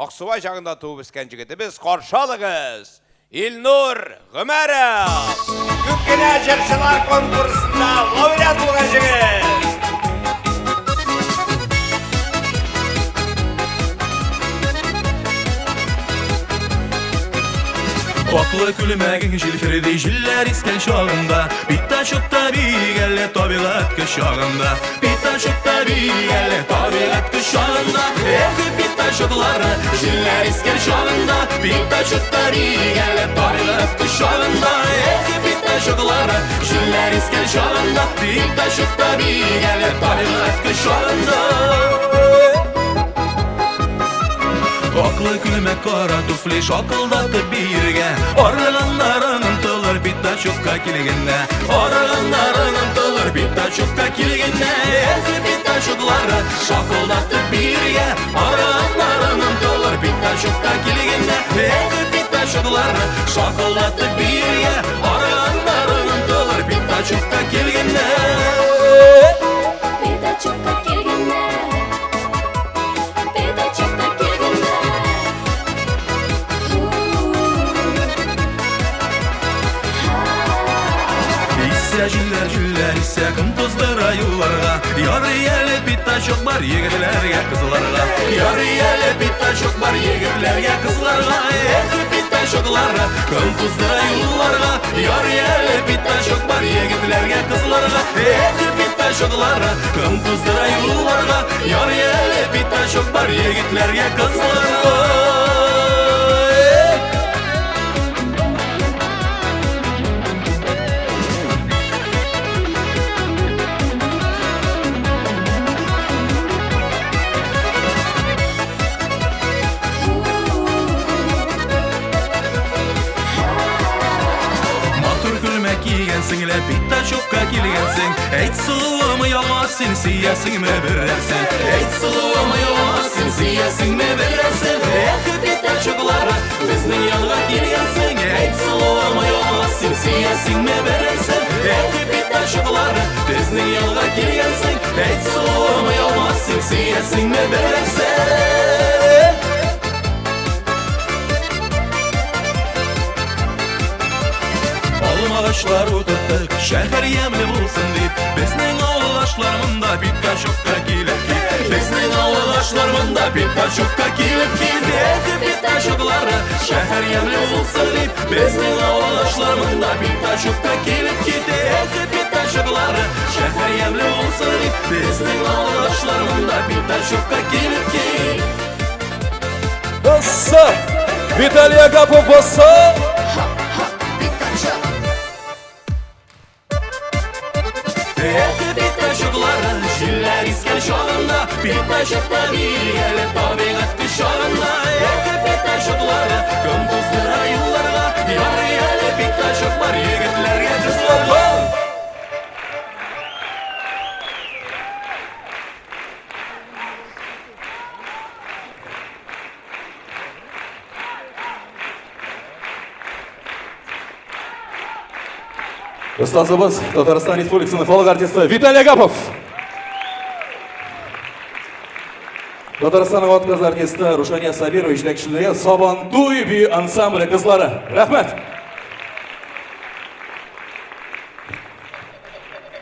Ақсубай жағында туып өскен жігітіміз Қоршалығыз Илнұр Ғұмаров. Көпкене жыршылар конкурсында лауреат болған жігіт. Ақлы күлмәгің жилфердей жилләр искән шағында, Биттан шықта бейгәлі табиғат күш шағында, Биттан шықта бейгәлі табиғат күш шағында. Әкі биттан шықлары жилләр искән шағында, Биттан шықта бейгәлі табиғат күш шағында. Әкі биттан шықлары жилләр искән шағында, Биттан шықта бейгәлі табиғат күш шағында. Ақлы күлмәк қара туфли шақылдатып бирге, Арылғанларын ұмтылыр биттан шыққа келгенде, Арылғанларын ұмтылыр биттан шыққа келгенде. Әкі биттан шықлары шақылдатып бирге, Арылғанларын ұмтылыр биттан шыққа келгенде. Әкі биттан шықлары шақылдатып бирге, Арылғанларын ұмтылыр биттан шыққа келгенде. Биттан шыққа келгенде. Жүлләр исә кім тоздыра юлларға, Яры әлі биттан шоқ бар егірлерге қызларға, Яры әлі биттан шоқ бар егірлерге қызларға. Әкі биттан шоқлары кім тоздыра юлларға, Яры әлі биттан шоқ бар егірлерге қызларға. Әкі биттан шоқлары кім тоздыра юлларға, Яры әлі биттан шоқ бар егірлерге қызларға. Сіңілі биттан шоққа келгенсің, Әйт сұлуым ұялмас сен сиясың мә бірәрсің, Әйт сұлуым ұялмас сен сиясың мә бірәрсің. Әкі биттан шоқлары біздің ялға келгенсің, Әйт сұлуым ұялмас сен сиясың мә бірәрсің. Әкі биттан шоқлары біздің ялға келгенсің, Әйт сұлуым ұялмас сен сиясың мә бірәрсің. Ağaçlar oturduk, şəhər yemli bulsun deyip, Bizning ağaçlarımında bittən şoqqa kelib ki, Bizning ağaçlarımında bittən şoqqa kelib ki. Əki bittən şoqları şəhər yemli bulsun deyip, Bizning ağaçlarımında bittən şoqqa kelib ki, Əki bittən şoqları şəhər yemli bulsun deyip, Bizning ağaçlarımında bittən şoqqa kelib ki. Bassa! Vitaliy Agapov bassa! Әкі биттан шоқлары жилләр искән шағында, Биттан шоқта бейгәлі табиғат күш шағында. Әкі биттан шоқлары кім тоздыра юлларға, Яры әлі биттан шоқ бар егірлерге қызларға. Ұстазымыз Татарстан Республикасының халық артисті Виталий Агапов. Татарстанның отқыз артисті Рушания Сабирова жетекшілігі Сабантуй би ансамблі қызлары. Рахмет!